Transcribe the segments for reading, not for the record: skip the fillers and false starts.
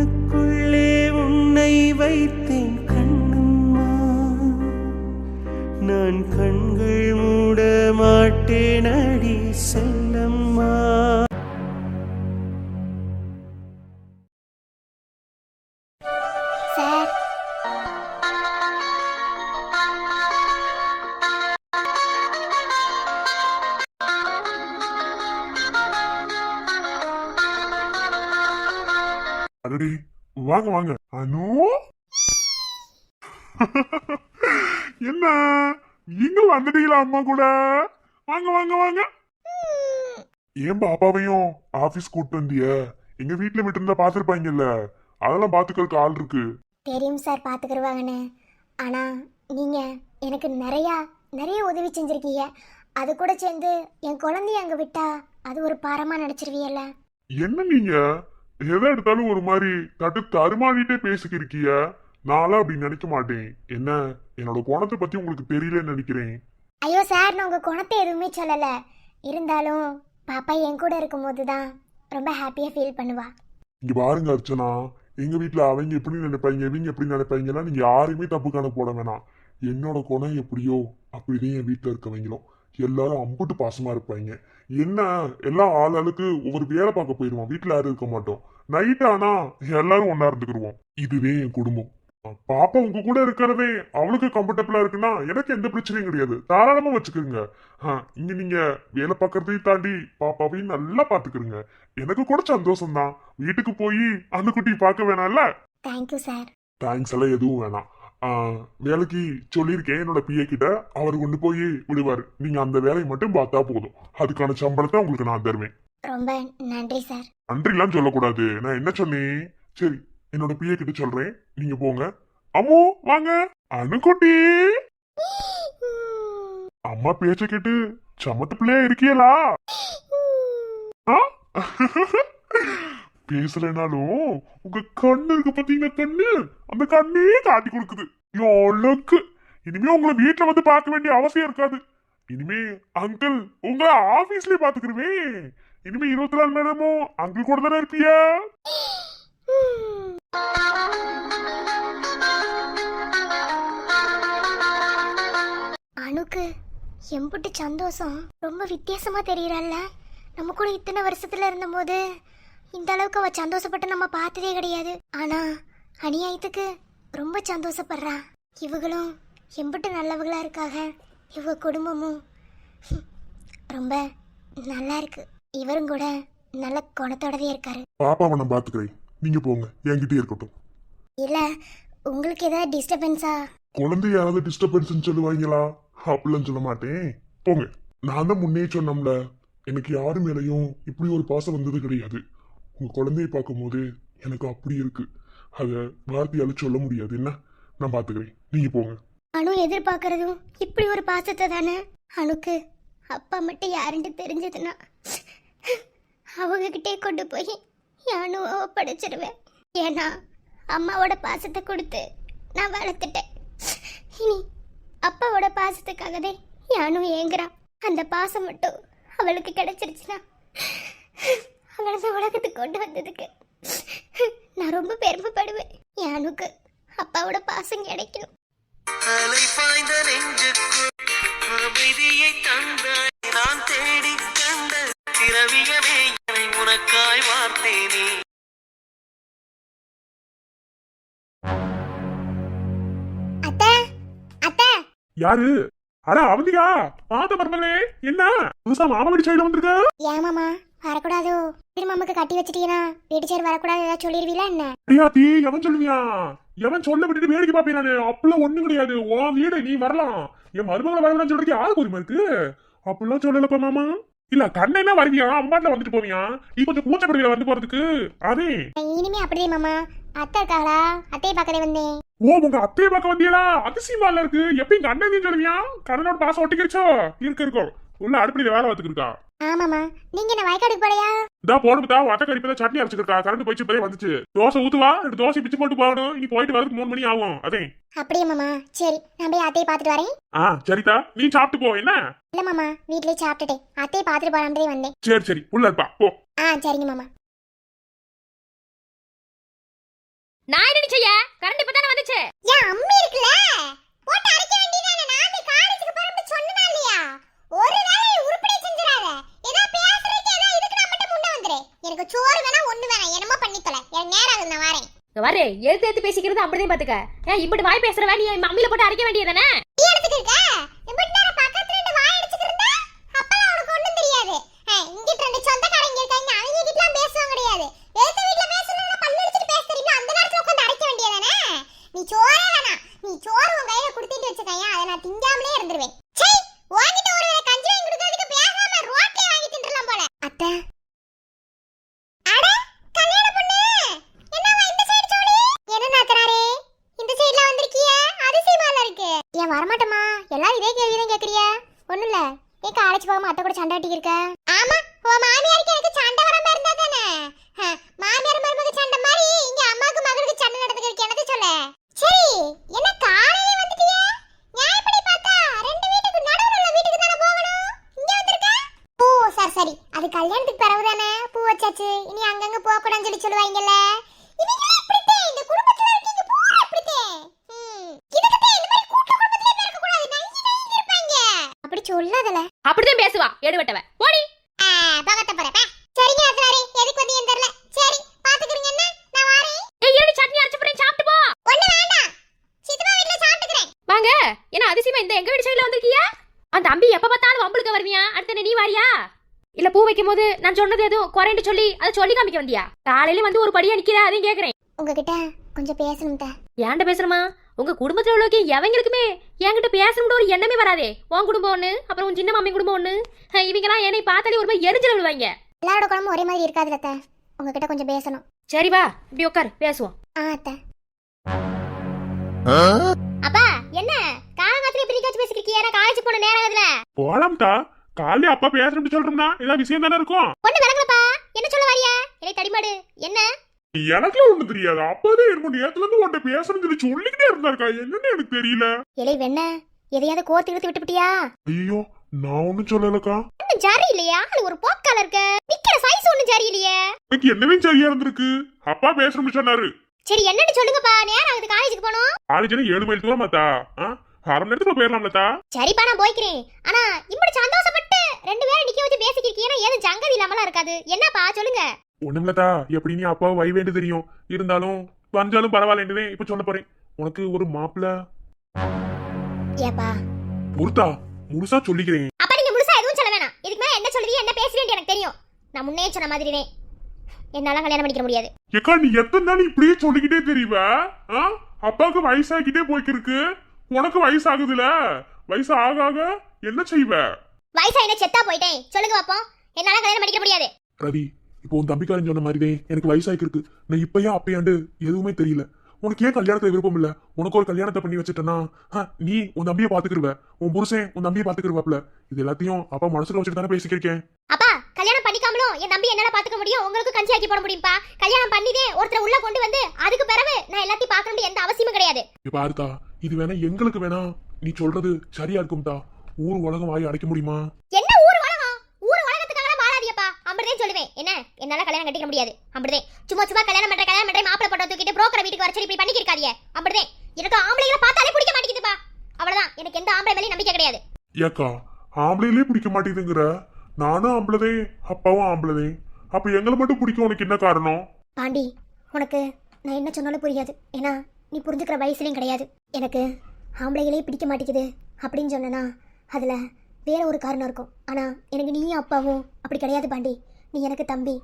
கண்ணுக்குள்ளே உன்னை வைத்தேன் கண்ணம்மா, நான் கண்கள் மூட மாட்டேன் அடி செல்லம்மா. சார், அடடி வாங்க வாங்க அனு. என்ன நீங்க வந்துட்டீங்களா அம்மா கூட? வாங்க வாங்க வாங்க. ஏன் பாப்பாவையும் ஆபீஸ் கூட்டு வந்திய? எங்க வீட்டுல விட்டு இருந்தா பாத்துருப்பாங்கல்ல, அதெல்லாம் பாத்துக்கிறதுக்கு ஆள் இருக்கு. தெரியும் சார், பாத்துக்கிடுவாங்கன்னு. ஆனா நீங்க எனக்கு நிறைய உதவி செஞ்சிருக்கீங்க. அது கூட சேர்ந்து என் குழந்தைய அங்க விட்டா அது ஒரு பாரமா நினைச்சிருவீங்கல்ல. என்ன நீங்க எதை எடுத்தாலும் ஒரு மாதிரி தட்டு தருமாறிட்டே பேசிக்கிருக்கிய? நான்லாம் அப்படி நினைக்க மாட்டேன். என்ன என்னோட குணத்தை பத்தி உங்களுக்கு தெரியலன்னு நினைக்கிறேன். ஐயோ சார், நான் உங்க குணத்தை எதுவுமே சொல்லல. இருந்தாலும் பாப்பா என் கூட இருக்கும்போது தான் ரொம்ப ஹாப்பியா ஃபீல் பண்ணுவா. இங்க பாருங்க அர்ச்சனா, எங்க வீட்டுல அவங்க எப்படி நினைப்பாங்க இவங்க எப்படி நினைப்பாங்கன்னா நீங்க யாருமே தப்பு கணக்கு போட வேணாம். என்னோட குணம் எப்படியோ அப்படிதான் என் வீட்டுல இருக்கவங்களும் எல்லாரும் அம்புட்டு பாசமா இருப்பாங்க. என்ன எல்லாம் ஆளுக்கு ஒவ்வொரு வேலை பார்க்க போயிருவோம், வீட்டுல யாரும் இருக்க மாட்டோம். நைட் ஆனா எல்லாரும் ஒன்னா இருந்துக்கிடுவோம். இதுவே என் குடும்பம். பாப்பா உங்க கூட இருக்கிறதே அவளுக்கு கம்ஃபர்டபுளா இருக்குன்னா எனக்கு எந்த பிரச்சனையும் கிடையாது, தாராளமா வச்சுக்கோங்க. இங்க நீங்க வேலை பார்க்கறதையும் தாண்டி பாப்பாவையும் நல்லா பாத்துக்கிறீங்க. எனக்கு கூட சந்தோஷம் தான். வீட்டுக்கு போய் அந்த குட்டி பார்க்க வேணாம்ல. Thank you sir. தேங்க்ஸ் எல்லாம் எதுவும் வேணாம். வேலைக்கு சொல்லியிருக்கேன் என்னோட பிஏ கிட்ட, அவர் கொண்டு போய் விடுவாரு. நீங்க அந்த வேலையை மட்டும் பார்த்தா போதும், அதுக்கான சம்பளத்தை உங்களுக்கு நான் தருவேன். ரொம்ப நன்றி சார். நன்றிலாம் சொல்லக்கூடாது, நான் என்ன சொன்னேன்? சரி, என்னோட பிஏ கிட்ட சொல்றேன், நீங்க போங்க. அம்மோ வாங்க. அணுக்குட்டி, அம்மா பேச்ச கேட்டு சமத்து பிள்ளையா இருக்கியலா? பேசலனாலும் உங்க கண்ணு இருக்கு பாத்தீங்கன்னா, கண்ணு அந்த கண்ணே காட்டி கொடுக்குது. எவ்வளவுக்கு இனிமே உங்களை வீட்டுல வந்து பார்க்க வேண்டிய அவசியம் இருக்காது. இனிமே அங்கிள் உங்களை ஆபீஸ்லயே பாத்துக்கிருவேன். இனிமே 24 மணி நேரமும் அங்கிள் கூட தானே இருப்பியா? அணுக்கு எம்புட்டு சந்தோஷம், ரொம்ப வித்தியாசமா தெரியறல்ல. நம்ம கூட இத்தனை வருஷத்துல இருந்தபோது இந்த அளவுக்கு அவ சந்தோஷப்பட்டு நம்ம பார்த்ததே கிடையாது. ஆனா அநியாயத்துக்கு ரொம்ப சந்தோஷப்படுறா. இவங்களும் எம்புட்டு நல்லவங்களா இருக்காக. இவங்க குடும்பமும் ரொம்ப நல்லா இருக்கு. இவரும் கூட நல்ல குணத்தோடவே இருக்காரு. பாப்பாவை நான் பாத்துக்கிறேன், நீங்க போங்க, என்கிட்டயே இருக்கட்டும். இல்ல உங்களுக்கு ஏதாவது டிஸ்டர்பன்ஸா? குழந்தை யாராவது டிஸ்டர்பன்ஸ் சொல்லுவாங்களா? அப்படிலாம் சொல்ல மாட்டேன், போங்க. நான் தான் முன்னே சொன்னோம்ல, எனக்கு யாரு மேலையும் இப்படி ஒரு பாசம் வந்தது கிடையாது. உங்க குழந்தைய பார்க்கும் போது எனக்கு அப்படி இருக்கு, அத வார்த்தையால சொல்ல முடியாது. என்ன, நான் பாத்துக்கிறேன், நீங்க போங்க. அனு எதிர்பார்க்கறதும் இப்படி ஒரு பாசத்தை தானே. அணுக்கு அப்பா மட்டும் யாருன்னு தெரிஞ்சதுன்னா அவங்க கிட்டே கொண்டு போய் அணுவை படைச்சிருவேன். ஏன்னா அம்மாவோட பாசத்தை கொடுத்து நான் வளர்த்துட்டேன். இனி அப்பாவோட பாசத்துக்காகவே அணு ஏங்குறான். அந்த பாசம் மட்டும் அவளுக்கு கிடைச்சிருச்சுன்னா அவளை இந்த உலகத்துக்கு கொண்டு வந்ததுக்கு நான் ரொம்ப பெருமைப்படுவேன். அணுக்கு அப்பாவோட பாசம் கிடைக்கணும். அலை பாய்ந்த நெஞ்சுக்குள் அமைதியை தந்தாய், நான் தேடி கண்ட திரவியமே என்னை உனக்காய் வார்த்தேனே. அத்தை, அத்தை. யாரு? அட அவந்தியா, பாத்த மருமகளே, என்ன புதுசா மாமா வீட்டு சைடுல வந்திருக்க? ஏமாமா வரக்கூடாதோ? திருமாமுக்கு கட்டி வச்சிட்டீங்கன்னா வீட்டு சைடு வரக்கூடாது ஏதாவது சொல்லிடுவீங்களா என்ன? அடியாத்தி, எவன் சொல்லுவியா? எவன் சொல்ல விட்டுட்டு வேடிக்கை பாப்பேன் நானு? அப்படிலாம் ஒண்ணும் கிடையாது. உன் வீடு, நீ வரலாம். என் மருமகளை வரலாம் சொல்றதுக்கு யாரு பொறுமை இருக்கு? அப்படிலாம் சொல்லலப்பா மாமா. இல்ல கண்ணா வருவியா, அம்மாட்டில வந்துட்டு போவியா? நீ கொஞ்சம் கூச்சப்படுவியா வந்து போறதுக்கு? அதே இனிமே அப்படியே மாமா. அத்தை இருக்காங்களா? அத்தையை பார்க்கவே வந்தேன். ஓ, உங்க அத்தையை பார்க்க வந்தியலா? அதிசயமா இருக்கு. எப்ப எங்க அண்ணன் சொல்லுவியா? கண்ணனோட பாசம் ஒட்டிக்கிடுச்சோ? இருக்கும் உள்ள அடுப்படியில வேலை பார்த்துக்கு இருக்கா. ஆமாமா. நீங்க என்ன வயக்காடுக்கு போலையா? இதா போடுதா வட்ட கறிப்பதான் சட்னி அரைச்சிருக்கா. கரண்ட் போயிடுச்சு, இப்பதே வந்துச்சு. தோசை ஊத்துவா, 2 தோசை பிச்சு போட்டு போகணும். இனி போயிட்டு வரதுக்கு 3 மணி ஆகும். அதே அப்படியே மாமா. சரி, நான் போய் அத்தையை பார்த்துட்டு வரேன். சரிதா, நீ சாப்பிட்டு போ. என்ன? இல்ல மாமா, வீட்லயே சாப்பிட்டுட்டேன். அத்தையை பார்த்துட்டு போலான்றே வந்தேன். சரி உள்ள இருப்பா, போ. சரிங்க மாமா. நான் என்ன செய்ய? கரண்ட் இப்ப தானே வந்துச்சு. ஏன் அம்மி இருக்குல போட்டு அரைக்க வேண்டியதானே. நான் காலேஜுக்கு போறேன்னு சொன்னனா இல்லையா? ஒரு வேளை உருப்படி செஞ்சிராத. ஏதோ பேசுறதுக்கு ஏதோ இதுக்கு நான் மட்டும் முன்ன வந்துரு. எனக்கு சோறு வேணா ஒண்ணு வேணாம். என்னமோ பண்ணிக்கல. எனக்கு நேரம் ஆகுது, நான் வரேன். இங்க வரே, எடுத்து பேசிக்கிறது அப்படியே பாத்துக்க. ஏன் இப்படி வாய் பேசுற வேணி அம்மியில போட்டு அரைக்க வேண்டியதானே? நீ எடுத்துக்க இருக்க. இப்படி நேரா பக்கத்துல இருந்து வாய் அடிச்சிட்டு இருந்தா அப்பலாம் உனக்கு ஒண்ணும் தெரியாது. இங்கிட்ட ரெண்டு சொந்தக்காரங்க இருக்காங்க. அவங்க கிட்டலாம் பேசுவாங்க கிடையாது. ஏத்த வீட்ல பேசணும்னா பல்ல அடிச்சிட்டு பேச தெரியுமா? அந்த நேரத்துல உட்கார்ந்து அரைக்க வேண்டியதானே. நீ சோறே வேணாம். நீ சோறு உன் கையில கொடுத்துட்டு வச்சுக்கயா. அதை நான் திங்காமலே இருந்துருவேன். சீ, வாங்கிட்டு ஒரு வேளை கஞ்சி வாங்கி கொடுக்கிறதுக்கு பேசாம ரோட்லயே வாங்கி தின்றலாம் போல. அத்தை, அட கல்யாண பொண்ணு, என்னவா இந்த சைடு சோடி? என்ன நாத்தனாரே, இந்த சைடுல வந்திருக்கிய? அதிசயமால இருக்கு. ஏன் வரமாட்டமா? எல்லாரும் இதே கேள்வி தான் கேக்குறிய. ஒண்ணும் இல்ல, ஏன் காலேஜ் போகாம அத்தை கூட சண்டை ஆட்டிட்டு இருக்க? ஆமா, உன் மாமியாருக்கு எனக்கு சண்டை வராம இருந்தா தானே. மாமியார் மருமக சண்டை மாதிரி இங்க அம்மாக்கு மகளுக்கு சண்டை நடந்துருக்கு. எனக்கு சொல்ல. சரி, என்ன காலையில வந்துட்டிய? நியாயப்படி பார்த்தா ரெண்டு வீட்டுக்கு நடுவுல உள்ள வீட்டுக்கு தானே போகணும். இங்க வந்திருக்க? ஓ, சரி சரி, அது கல்யாணத்துக்கு பிறகு தானே பூ வச்சாச்சு. இனி அங்கங்க போக கூடாதுன்னு சொல்லுவாங்கல்ல. இவங்களே இப்படித்தான், இந்த குடும்பத்துல இருக்கீங்க பூரா இப்படித்தான். இதுக்குத்தான் இந்த மாதிரி கூட்டு குடும்பத்திலே பிறக்க கூடாது. நங்கி நங்கி இருப்பாங்க. அப்படி சொல்லாதல. அப்படிதான் பேசுவா எடுவட்டவ. ஓடி. பகத்த போறப்ப. சரிங்க அத்தனாரே, எதுக்கு வந்தீங்கன்னு தெரியல. சரி, பாத்துக்கிறீங்க என்ன? நான் வரேன். ஏய், ஏடி சட்னி அரைச்சு போறேன், சாப்பிட்டு போ. ஒண்ணு வேண்டாம், சித்தப்பா வீட்ல சாப்பிட்டுக்கிறேன். வாங்க. என்ன அதிசயமா இந்த எங்க வீட்டு சைடுல வந்திருக்கியா? அந்த அம்பி எப்ப பார்த்தாலும் வம்பளுக்கு வருவியா? அடுத்து நீ வாரியா? இல்ல பூ வைக்கும் போது நான் சொன்னது எதுவும் குறைன்னு சொல்லி அதை சொல்லி காமிக்க வந்தியா? காலையில வந்து ஒரு படியா நிக்கிற, அதையும் கேக்குறேன். உங்ககிட்ட கொஞ்சம் பேசணும்டா. ஏன்ட பேசுறமா? உங்க குடும்பத்துல உள்ளவங்க எவங்களுக்குமே என்கிட்ட பேசணும்னு ஒரு எண்ணமே வராதே. உன் குடும்பம் ஒண்ணு, அப்புறம் உன் சின்ன மாமி குடும்பம் ஒண்ணு. இவங்கெல்லாம் என்னை பார்த்தாலே ஒரு மாதிரி எரிஞ்சல விடுவாங்க. எல்லாரோட குடும்பம் ஒரே மாதிரி இருக்காதுல அத்தை. உங்ககிட்ட கொஞ்சம் பேசணும். சரி வா, இப்படி உட்கார், பேசுவோம். அத்தை. அப்பா, என்ன காலங்காத்திலே இப்படி காச்சு பேசிக்கிறியே? நான் காலேஜ் போன நேரம் ஆகுதுல. போலாம்டா. காலையில அப்பா பேசணும்னு சொல்றோம்னா ஏதாவது விஷயம் தானே இருக்கும். ஒண்ணு விளங்கலப்பா. என்ன சொல்ல வாரியா? இல்லை தடிமாடு, என்ன? எனக்குலாம் ஒண்ணும் தெரியாது. அப்பவே இருக்கும் நேரத்துல இருந்து உன்கிட்ட பேசணும்னு சொல்லி சொல்லிக்கிட்டே இருந்தாருக்கா. என்னன்னு எனக்கு தெரியல. இலை வெண்ண எதையாவது கோர்த்து இழுத்து விட்டுப்பிட்டியா? ஐயோ, நான் ஒண்ணும் சொல்லலக்கா. ஒன்னும் ஜாரி இல்லையா? அது ஒரு போக்கால இருக்க. நிக்கிற சைஸ் ஒன்னும் ஜாரி இல்லையே. எனக்கு என்னவே சரியா இருந்திருக்கு. அப்பா பேசணும்னு சொன்னாரு. சரி, என்னன்னு சொல்லுங்கப்பா. நேரம் ஆகுது, காலேஜுக்கு போகணும். காலேஜ்ல 7 மைல் தூரம் மாத்தா. அரை மணி நேரத்துல போயிடலாம்லத்தா. சரிப்பா, நான் போய்க்கிறேன். ஆனா இப்படி சந்தோஷப்பட்டு ரெண்டு பேரும் நிக்க வச்சு பேசிக்கிறீங்கன்னா ஏது ஜங்கதி இல்லாமலாம் இருக்காது. என்னப்பா சொல்லுங்க. ஒண்ணுமில்லத்தா, எப்படி நீ அப்பாவை வை வேண்டு தெரியும். இருந்தாலும் வந்தாலும் பரவாயில்லன்னு இப்ப சொல்ல போறேன். உனக்கு ஒரு மாப்பிள்ள ஏப்பா பொறுத்தா முழுசா சொல்லிக்கிறேன். அப்ப நீங்க முழுசா எதுவும் சொல்ல வேணாம். இதுக்கு மேல என்ன சொல்லுவீங்க, என்ன பேசுறீங்க எனக்கு தெரியும். நான் முன்னே சொன்ன மாதிரினே என்னால கல்யாணம் பண்ணிக்க முடியாது. ஏக்கா, நீ எத்தனை நாள் இப்படியே சொல்லிக்கிட்டே தெரியவ? அப்பாவுக்கு வயசாகிட்டே போய்க்கிருக்கு. உனக்கு வயசாகுதுல. வயசு ஆக ஆக என்ன செய்வ? வயசா என்ன செத்தா போயிட்டேன். சொல்லுங்க பாப்போம். என்னால கல்யாணம் பண்ணிக்க முடியாது. ரவி, இப்போ உன் தம்பிக்காரன் சொன்ன மாதிரிதான் எனக்கு வயசாயிக்கு இருக்கு. நான் இப்பயா அப்பயாண்டு எதுவுமே தெரியல. உனக்கு ஏன் கல்யாணத்துல விருப்பம் இல்ல? உனக்கு ஒரு கல்யாணத்தை பண்ணி வச்சுட்டனா நீ உன் தம்பியை பாத்துக்கிருவ. உன் புருஷன் உன் தம்பியை பாத்துக்கிருவாப்ல. இது எல்லாத்தையும் அப்பா மனசுல வச்சுட்டு தானே பேசிக்கிறேன். அப்பா, கல்யாணம் பண்ணிக்காமலும் என் தம்பி என்னால பாத்துக்க முடியும். உங்களுக்கு கஞ்சி ஆக்கி போட முடியும்பா. கல்யாணம் பண்ணிதே ஒருத்தர் உள்ள கொண்டு வந்து அதுக்கு பிறகு நான் எல்லாத்தையும் பார்க்க எந்த அவசியமும் கிடையாது. பாருத்தா, இது வேணா எங்களுக்கு வேணா. நீ சொல்றது சரியா இருக்கும்தா. ஊர் உலகம் வாய் அடைக்க முடியுமா? என்ன ஊர் உலகம்? ஊர் உலகத்துக்காக வாழாதியப்பா. அப்படிதான் சொல்லுவேன். என்ன, என்னால கல்யாணம் கட்டிக்க முடியாது. அப்படிதான் சும்மா சும்மா கல்யாணம் பண்ற மாப்பிள போட்டோ தூக்கிட்டு புரோக்கர் வீட்டுக்கு வர சொல்லி இப்படி பண்ணிக்கிருக்காதிய. அப்படிதான் எனக்கு ஆம்பளைகளை பார்த்தாலே பிடிக்க மாட்டேங்குதுப்பா. அவ்வளவுதான், எனக்கு எந்த ஆம்பளை மேலேயும் நம்பிக்கை கிடையாது. ஏக்கா, ஆம்பளையிலே பிடிக்க மாட்டேங்குதுங்கிற? நானும் ஆம்பளதே, அப்பாவும் ஆம்பளதே. அப்ப எங்களை மட்டும் பிடிக்க உனக்கு என்ன காரணம்? பாண்டி, உனக்கு நான் என்ன சொன்னாலும் புரியாது. ஏன்னா நீ புரிஞ்சுக்கிற வயசுலயும் கிடையாது. எனக்கு ஆம்பளைகளே பிடிக்க மாட்டேங்குது அப்படின்னு சொன்னா அதுல வேற ஒரு காரணம் இருக்கும். ஆனா எனக்கு நீயும் அப்பாவும் அப்படி கிடையாது பாண்டி. நீ எனக்கு தம்பி,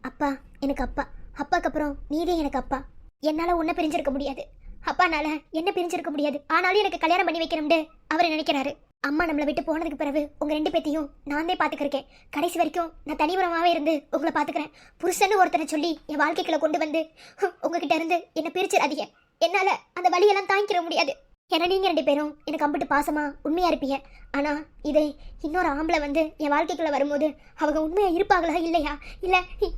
அப்பா எனக்கு அப்பா, அப்பாக்கு அப்புறம் நீதே எனக்கு அப்பா. என்னால உன்னை பிரிஞ்சிருக்க முடியாது, அப்பானால என்ன பிரிஞ்சிருக்க முடியாது. ஆனாலும் எனக்கு கல்யாணம் பண்ணி வைக்கணும்னு அவர் நினைக்கிறாரு. அம்மா நம்மளை விட்டு போனதுக்கு பிறகு உங்க ரெண்டு பேத்தையும் நான் தான் பாத்துக்கிறேன். கடைசி வரைக்கும் நான் தனிபுறமாவே இருந்து உங்களை பாத்துக்கிறேன். புருஷன்னு ஒருத்தனை சொல்லி என் வாழ்க்கைக்குள்ள கொண்டு வந்து உங்ககிட்ட இருந்து என்ன பிரிச்சிடாதீங்க. என்னால அந்த வழியெல்லாம் தாங்கிக்கிற முடியாது. ஏன்னா நீங்க ரெண்டு பேரும் எனக்கு அம்பிட்டு பாசமா உண்மையா இருப்பீங்க. ஆனா இதே இன்னொரு ஆம்பளை வந்து என் வாழ்க்கைக்குள்ள வரும்போது அவங்க உண்மையா இருப்பாங்களா இல்லையா, இல்ல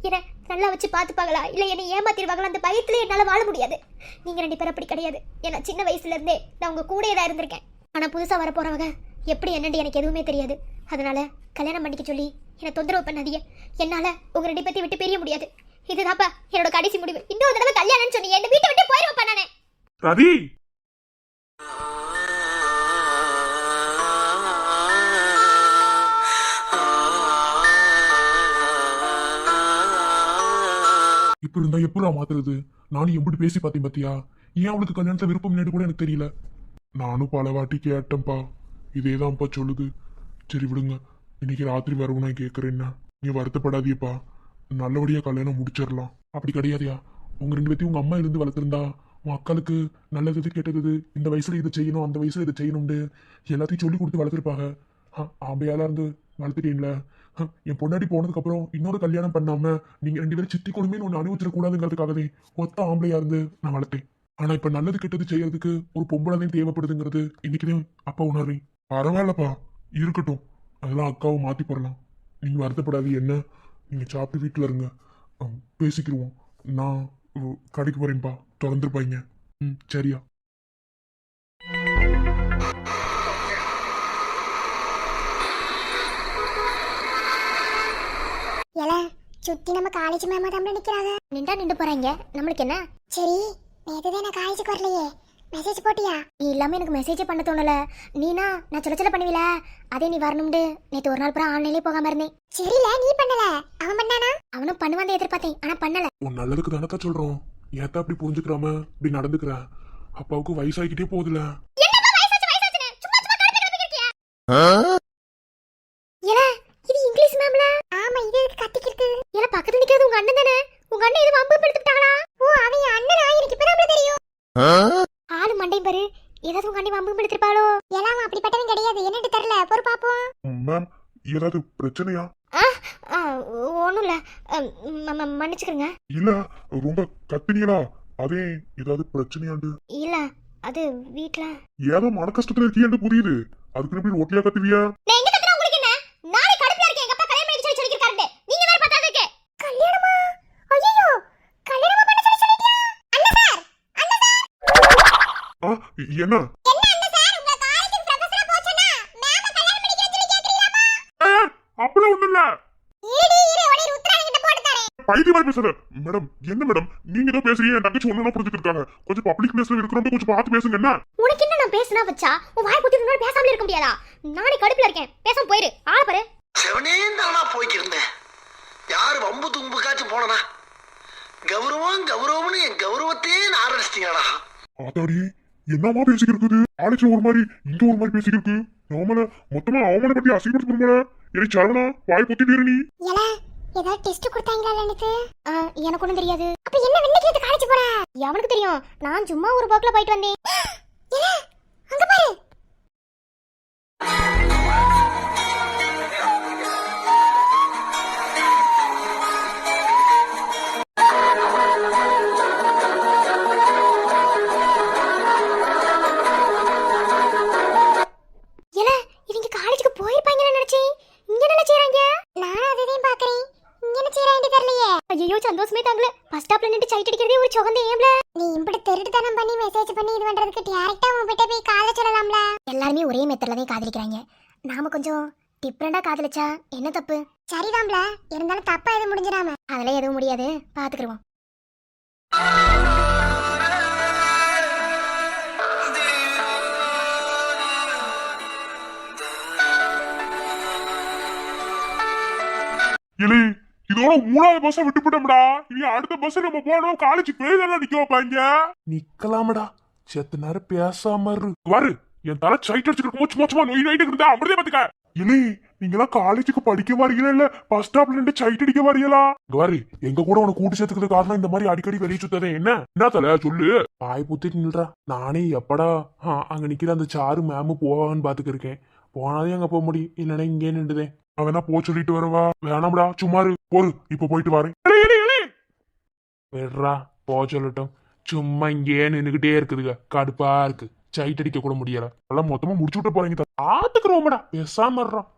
என்ன நல்லா வச்சு பாத்துப்பாங்களா, இல்ல என்னை ஏமாத்திடுவாங்களா, அந்த பயத்துல என்னால வாழ முடியாது. நீங்க ரெண்டு பேரும் அப்படி கிடையாது. ஏன்னா சின்ன வயசுல இருந்தே நான் உங்க கூடயே தான் இருந்திருக்கேன். ஆனா புதுசா வர போறவங்க எப்படி என்னன்னு எனக்கு எதுவுமே தெரியாது. அதனால கல்யாணம் பண்ணிக்க சொல்லி என்னை தொந்தரவு பண்ணாதீங்க. என்னால உங்க ரெண்டு பேத்தையும் விட்டு பிரிய முடியாது. இதுதான்ப்பா என்னோட கடைசி முடிவு. இன்னொரு தடவை கல்யாணம்னு சொன்னீங்க இந்த வீட்டை விட்டு போயிருவேன்ப்பா நானு. ரதி இப்ப இருந்தா எப்படா மாத்துறது? நானும் எப்படி பேசி பார்த்தேன் பாத்தியா? ஏன் அவளுக்கு கல்யாணத்துல விருப்பம் நேடு கூட எனக்கு தெரியல. நானும் பல வாட்டி கேட்டேன்ப்பா, இதேதான்ப்பா சொல்லுது. சரி விடுங்க, இன்னைக்கு ராத்திரி வரவும் நான் கேட்கறேன்னா நீ வருத்தப்படாதீப்பா, நல்லபடியா கல்யாணம் முடிச்சிடலாம். அப்படி கிடையாதியா, உங்க ரெண்டு பேத்தையும் உங்க அம்மா இருந்து வளர்த்துருந்தா உன் அக்காளுக்கு நல்லது கெட்டது, இந்த வயசுல இதை செய்யணும் அந்த வயசுல இதை செய்யணும்னு எல்லாத்தையும் சொல்லி கொடுத்து வளர்த்துருப்பாங்க. ஆம்பையால இருந்து வளர்த்துட்டீங்கள. என் பொண்டாடி போனதுக்கு அப்புறம் இன்னொரு கல்யாணம் பண்ணாம நீங்க ரெண்டு பேரும் சித்தி கொடுமே ஒன்று அனுபவிச்சிடக்கூடாதுங்கிறதுக்காகவே ஒத்த ஆம்பளையா இருந்து நான் வளர்த்தேன். ஆனா இப்ப நல்லது கெட்டது செய்யறதுக்கு ஒரு பொம்பளைதான் தேவைப்படுதுங்கிறது இன்னைக்குதான் அப்பா உணர்றேன். பரவாயில்லப்பா, இருக்கட்டும், அதெல்லாம் அக்காவை மாத்தி போடலாம். நீங்க வருத்தப்படாது. என்ன, நீங்க சாப்பிட்டு வீட்டுல இருங்க, பேசிக்கிருவோம். நான் கடைக்கு போறேன்ப்பா, திறந்துருப்பாங்க. சரியா? ஏல சுத்தி நம்ம காலேஜ் மேமா தான் நிக்கிறாங்க. நின்று போறாங்க, நம்மளுக்கு என்ன? சரி, நேத்துதான் நான் காலேஜுக்கு வரலையே, மெசேஜ் போட்டியா? நீ இல்லாம எனக்கு மெசேஜ் பண்ண தோணல. நீனா நான் சொல்ல பண்ணுவீல, அதே நீ வரணும்னு நேத்து ஒரு நாள் பூரா ஆன்லைன்லயே போகாம இருந்தேன். சரில, நீ பண்ணல, அவன் பண்ணானா? அவனும் பண்ணுவான் எதிர்பார்த்தேன், ஆனா பண்ணல. உன் நல்லதுக்கு தானக்கா சொல்றோம், ஏத்தா அப்படி புரிஞ்சுக்கிறாம இப்படி நடந்துக்கிறேன். அப்பாவுக்கு வயசாகிக்கிட்டே போகுதுல. இது இங்கிலீஷ் மேம்ல. ஆமா, இது எதுக்கு கத்திக்கிட்டு? ஏல பக்கத்துல நிக்கிறது உங்க அண்ணன் தானே? உங்க அண்ணன் இது வம்பு எடுத்துட்டாங்களா? ஓ, அவன் அண்ணனா? எனக்கு இப்ப தான் தெரியும். ஆளு மண்டையும் பாரு, ஏதாவது உங்க அண்ணன் வம்பு எடுத்துப்பாளோ? எல்லாம் அப்படிப்பட்டவன் கிடையாது, என்னன்னு தெரியல, பொறு பாப்போம். மேம், ஏதாவது பிரச்சனையா? ஒண்ணும் இல்ல, மன்னிச்சுக்கிறேங்க. இல்ல, ரொம்ப கத்துனீங்களா? அதே ஏதாவது பிரச்சனையாண்டு? இல்ல, அது வீட்ல ஏதோ மன கஷ்டத்துல இருக்கீன்னு புரியுது, அதுக்கு எப்படி ஒட்டியா கத்துவியா? என்ன அப்படி ஒண்ணு இல்ல, பைத்தியமா பேசுற மேடம். என்ன மேடம் நீங்க ஏதோ பேசுறீங்க, என் தங்கச்சி ஒண்ணு புரிஞ்சுக்கிட்டாங்க. கொஞ்சம் பப்ளிக் பிளேஸ்ல இருக்கிறோம், கொஞ்சம் பார்த்து பேசுங்க. என்ன உனக்கு என்ன? நான் பேசினா வச்சா உன் வாய் குத்தி முன்னாடி பேசாமல இருக்க முடியாதா? நானே கடுப்புல இருக்கேன், பேசாம போயிரு. ஆள பாரு, செவனே தானா போய்க்கிருந்தேன். யாரு வம்பு தும்புக்காச்சும் போனனா? கௌரவம் கௌரவம்னு என் கௌரவத்தையே ஆரம்பிச்சிட்டீங்களா? ஆத்தாடி, என்னமா பேசிக்கிருக்கு? ஆலிச்சு ஒரு மாதிரி, இங்க ஒரு மாதிரி பேசிக்கிருக்கு. நாமல மொத்தமா அவனை பத்தி அசிங்கப்படுத்த எனக்கு சரவணா வாய் பொத்திட்டு நீ. ஏதாவது டெஸ்ட் கொடுத்தாங்களா எனக்கு? எனக்கு ஒண்ணும் தெரியாது. அப்ப என்ன வெண்ணெய் கேட்டு காலேஜ் போற? அவனுக்கு தெரியும், நான் சும்மா ஒரு போக்குல போயிட்டு வந்தேன். அங்க பாரு. இவங்க காலேஜுக்கு போயிருப்பாங்கன்னு நினைச்சேன். இங்க என்ன செய்றாங்க? நான் அதையும் பாக்குறேன். இங்க என்ன செய்றாங்க தெரியலையே. ஐயோ, சந்தோஷமே தாங்கல. பஸ் ஸ்டாப்ல நின்னு சைட் அடிக்கிறதே ஒரு சுகந்த ஏம்ல. நீ இப்படி திருட்டுத்தனம் பண்ணி மெசேஜ் பண்ணி இது பண்றதுக்கு டைரக்டா உன்கிட்ட போய் காதல சொல்லலாம்ல. எல்லாரும் ஒரே மெத்தட்ல தான் காதலிக்கறாங்க. நாம கொஞ்சம் டிஃபரண்டா காதலிச்சா என்ன தப்பு? சரிதாம்ல, இருந்தாலும் தப்பா எதுவும் முடிஞ்சிராம. அதெல்லாம் எதுவும் முடியாது, பாத்துக்குறோம். இலே, இதோட 3வது பஸ் விட்டுவிட்டோம்டா. இனி அடுத்த பஸ் நம்ம போனோம், காலேஜ் பேரெல்லாம் நிக்க வைப்பாங்க. நிக்கலாமடா, செத்த நேரம் பேசாம வரு. என் தலை சைட் அடிச்சுட்டு மோச்சமா நோய் நோயிட்டு இருந்தா அப்படியே பாத்துக்க. இலே, நீங்களாம் காலேஜுக்கு படிக்க வரீங்களா இல்ல பஸ் ஸ்டாப்ல நின்று சைட் அடிக்க வரீங்களா? வரு, எங்க கூட உனக்கு கூட்டு சேர்த்துக்கிறது காரணம் இந்த மாதிரி அடிக்கடி வெளியே சுத்ததே. என்ன தலை சொல்லு? வாய் புத்திட்டு நில்றா. நானே எப்படா அங்க நிக்கிற அந்த சாரு மேமு போவான்னு பாத்துக்க இருக்கேன். போனாதே அங்க போக முடியும், இல்லன்னா இங்கே நின்றுதேன். அவனா போ சொல்லிட்டு வரவா? வேணாம்டா, சும்மாரு போரு, இப்ப போயிட்டு வரேன். விடுறா, போ சொல்லட்டும். சும்மா இங்கே நின்னுகிட்டே இருக்குதுங்க, கடுப்பா இருக்கு. சைட் அடிக்க கூட முடியல. எல்லாம் மொத்தமா முடிச்சு விட்டு போறீங்க. ஆத்துக்குறோம்டா, பேசாம இருறான்.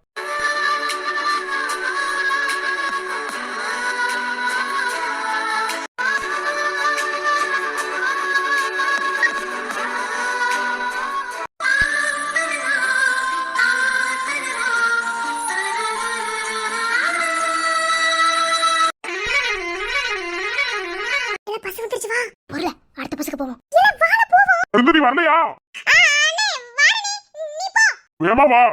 சுமதி வரலையா? வேமா வா.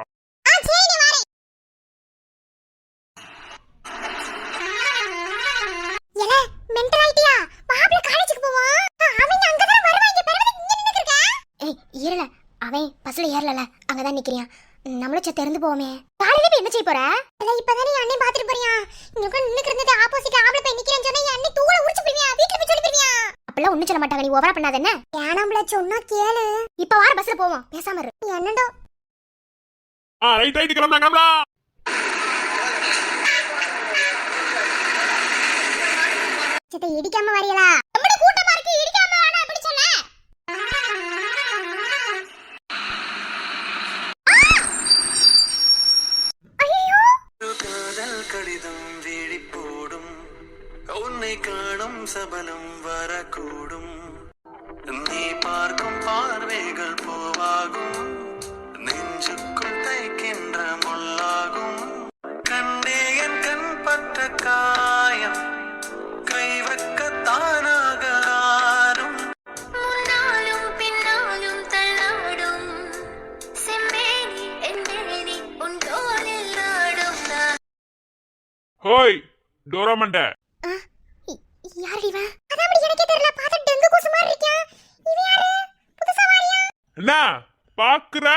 அவன் பஸ்ல ஏறல அங்கதான் நிக்கிறியான். நம்மளும் செத்து இருந்து போவோமே. காலையில போய் என்ன செய்ய போற? இல்ல இப்பதானே அண்ணே பாத்துட்டு போறியா? இங்க நின்னுக்கு இருந்தது ஆப்போசிட் ஆம்பள போய் நிக்கிறேன்னு சொன்னா அண்ணே தூள உரிச்சு போறியா? வீட்ல போய் சொல்லி போறியா? அப்பலாம் ஒண்ணு சொல்ல மாட்டாங்க. நீ ஓவரா பண்ணாத என்ன? ஏனாம்ல சொன்னா கேளு. இப்ப வார பஸ்ல போவோம். பேசாம இரு. நீ என்னடோ? ரைட் கிளம்பலாம்டா. செத்த இடிக்காம வரீங்களா? நம்ம கூட்டமா இருக்கு இடிக்காம வாடா அப்படி சொல்ல. கடிதம் வீழி போடும் உன்னை காணும் சபலம் வரக்கூடும் நீ பார்க்கும் பார்வைகள் போவாகும் நெஞ்சுக்கும் தைக்கின்ற முள்ளாகும் கண்டே என் கண் பற்ற காயம் கைவக்க தானாக ஆறும் முன்னாலும் பின்னாலும் தள்ளாடும் செம்மேனி என்மேனி உன் தோளில் நாடும். ஹோய் டோராமண்ட. யார் இவன்? அதான் அப்படி எனக்கே தெரியல. பார்த்தா டெங்கு கொசு மாதிரி இருக்கான். இவன் யாரு? புதுசா வாரியா? என்ன பாக்குற?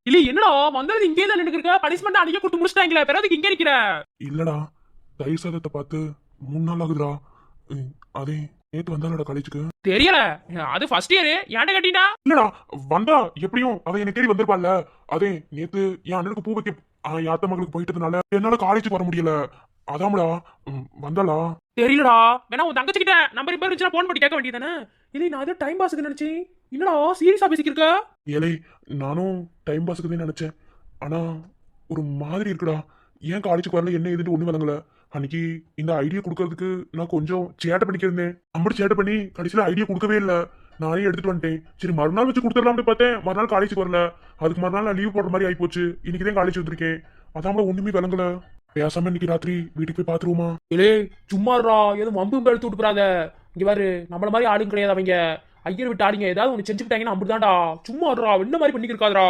இல்ல என்னடா வந்தது இங்கே தான் நின்னுக்கிற? பனிஷ்மெண்ட் அன்னைக்கே கொடுத்து முடிச்சிட்டாங்களே, பிறகு இங்கே நிக்கிற? இல்லடா தயிர் சாதத்தை பார்த்து 3 நாள் ஆகுதுடா. அதே நேத்து வந்தாலடா காலேஜுக்கு. தெரியல, அது ஃபர்ஸ்ட் இயர். ஏன்டா கட்டினா? இல்லடா வந்தா எப்படியும் அவ என்னை தேடி வந்திருப்பாள்ல. அதே நேத்து என் அண்ணனுக்கு பூ வைக்க என் அத்தை மகளுக்கு போயிட்டதுனால என்னால காலேஜுக்கு வர முடியல. அதாம்டா வந்தாளா? தெரியலடா. வேணா உன் தங்கச்சி கிட்ட நம்பர் இப்ப இருந்துச்சுன்னா போன் பண்ணி கேட்க வேண்டியதானே? இல்ல நான் அது டைம் பாஸ்க்கு நினைச்சேன். என்னடா சீரியஸா பேசிக்கிருக்க? ஏலே நானும் டைம் பாஸ்க்கு தான் நினைச்சேன். ஆனா ஒரு மாதிரி இருக்குடா. ஏன் காலேஜுக்கு வரல என்ன ஏதுன்னு ஒண்ணு விளங்கல. அன்னைக்கு இந்த ஐடியா கொடுக்கறதுக்கு நான் கொஞ்சம் சேட்டை பண்ணிக்கிருந்தேன். அம்பட்டு சேட்டை பண்ணி கடைசியில ஐடியா கொடுக்கவே இல்லை. நானே எடுத்துட்டு வந்துட்டேன். சரி மறுநாள் வச்சு கொடுத்துடலாம்னு பார்த்தேன். மறுநாள் காலேஜுக்கு வரல. அதுக்கு மறுநாள் நான் லீவ் போடுற மாதிரி ஆகி போச்சு. இன்னைக்கு தான் காலேஜ் வந்திருக்கேன். அதான் ஒண்ணுமே விளங்கல. பேசாம இன்னைக்கு ராத்திரி வீட்டுக்கு போய் பாத்துருவோமா? இல்லே சும்மாடா, எதுவும் வம்பு எடுத்து விட்டு போறாத. இங்க பாரு, நம்மள மாதிரி ஆளுங்க கிடையாது அவங்க. ஐயர் விட்டு ஆடிங்க ஏதாவது ஒன்று செஞ்சுக்கிட்டாங்கன்னா அப்படிதான்டா. சும்மாடுறா, என்ன மாதிரி பண்ணிக்கிருக்காதரா.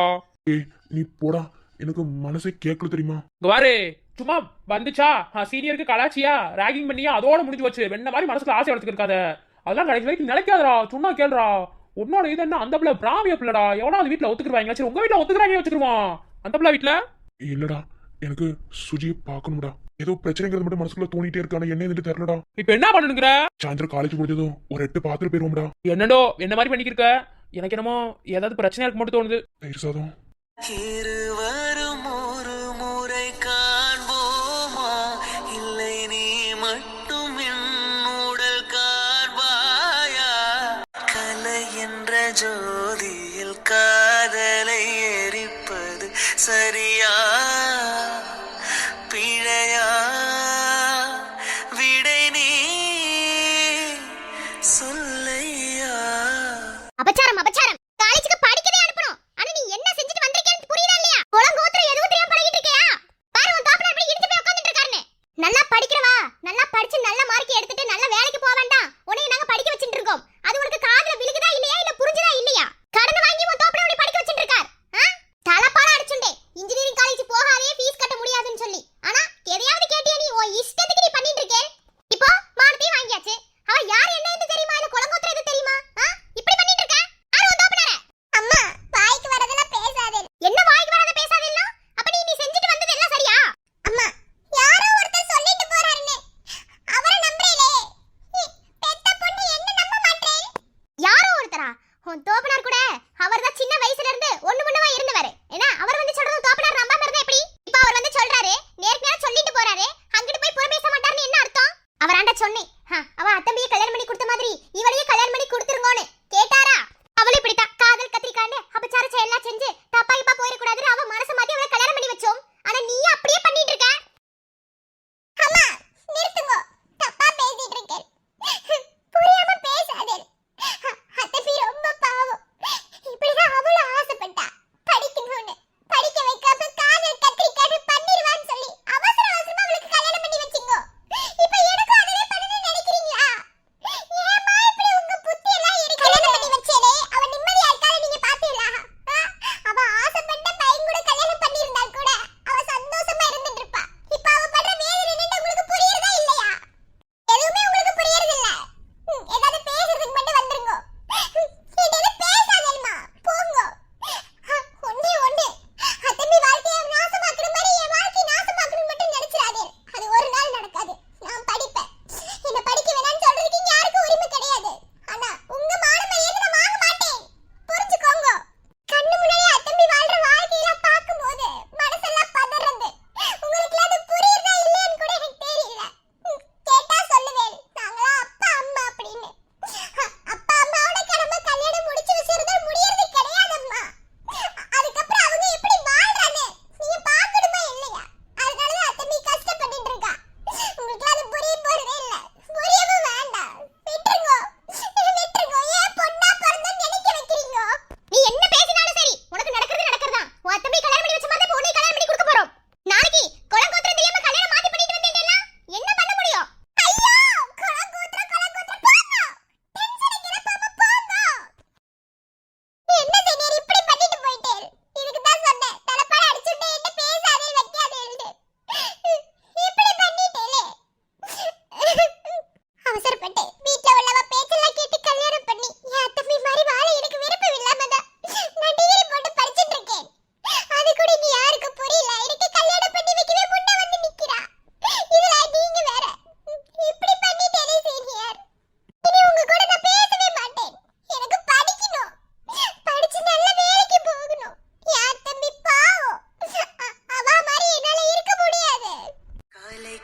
ஏய் நீ போடா, எனக்கு மனசே கேட்கல தெரியுமா? இங்க பாரு, சும்மா வந்துச்சா சீனியருக்கு கலாச்சியா ராகிங் பண்ணியா அதோட முடிஞ்சு வச்சு என்ன மாதிரி மனசுல ஆசை வளர்த்துக்கிருக்காத. அதெல்லாம் கடைசி வரைக்கும் நினைக்காதரா. சும்மா கேளுடா. உன்னோட இது என்ன அந்த பிள்ளை பிராமிய பிள்ளடா. எவனாவது வீட்டுல ஒத்துக்குறாங்க? சரி உங்க வீட்டுல ஒத்துக்குறாங்க வச்சுக்கிருவான். அந்த பிள்ளை வீட்டுல இல்லடா, எனக்கு சுஜியை பார்க்கணும்டா. ஏதோ பிரச்சனைங்கிறது மட்டும் மனசுக்குள்ள தோணிட்டே இருக்கான என்ன எதுன்னு தெரியலடா. இப்ப என்ன பண்ணணுங்கிற? சாயந்தரம் காலேஜ் முடிஞ்சதும் ஒரு 8 பாத்துட்டு போயிருவோம்டா. என்னடோ என்ன மாதிரி பண்ணிக்கிருக்க? எனக்கு என்னமோ ஏதாவது பிரச்சனையா இருக்கு மட்டும் தோணுது. தயிர் சாதம் இருவரும் ஒரு முறை காண்போமா இல்லை நீ மட்டும் என் உடல் காண்பாயா கலை என்ற ஜோதியில் காதலை எரிப்பது சரியா பிழையா விடை நீ சொல்லையா. அபச்சாரம் அபச்சாரம். காலேஜுக்கு படிக்கவே அனுப்பணும். ஆனா நீ என்ன செஞ்சுட்டு வந்திருக்கேன்னு புரியுதா இல்லையா? குளங்கோத்திர எதுவும் தெரியாம பழகிட்டு இருக்கியா? பாரு உன் தோப்புல எப்படி இடிச்சு போய் உட்கார்ந்துட்டு இருக்காருன்னு. நல்லா படிக்கிறவா, நல்லா படிச்சு நல்ல மார்க் எடுத்துட்டு நல்ல வேலைக்கு போக வேண்டாம். உன்னை நாங்க படிக்க வச்சிட்டு இருக்கோம். அது உனக்கு காதுல விழுகுதா இல்லையா, இல்ல புரிஞ்சுதா இல்லையா? கடன் வாங்கி உன் தோப்புல எப்படி படிக்க வச்சிட்டு இருக்கார்? தலப்பால அடிச்சுண்டே. இன்ஜினியரிங் காலேஜ் போகாதே, ஃபீஸ் கட்ட முடியாதுன்னு சொல்லி. ஆனா எதையாவது கேட்டியா நீ? உன் இஷ்டத்துக்கு நீ பண்ணிட்டு இருக்கே. இப்போ மானத்தையும் வாங்கியாச்சு. அவ யார் என்னன்னு தெரியுமா? இல்ல குளங்கோத்திர எது தெரியுமா? இப்படி பண்ணிட்டு இருக்க? யார் உன் தோப்புனார? அம்மா வாய்க்கு வரதெல்லாம் பேசாதே. என்ன வாய்க்கு வரத பேசாதேன்னா? அப்ப நீ செஞ்சுட்டு வந்தது எல்லாம் சரியா? அம்மா யாரோ ஒருத்தர் சொல்லிட்டு போறாருன்னு அவரை நம்பறேலே.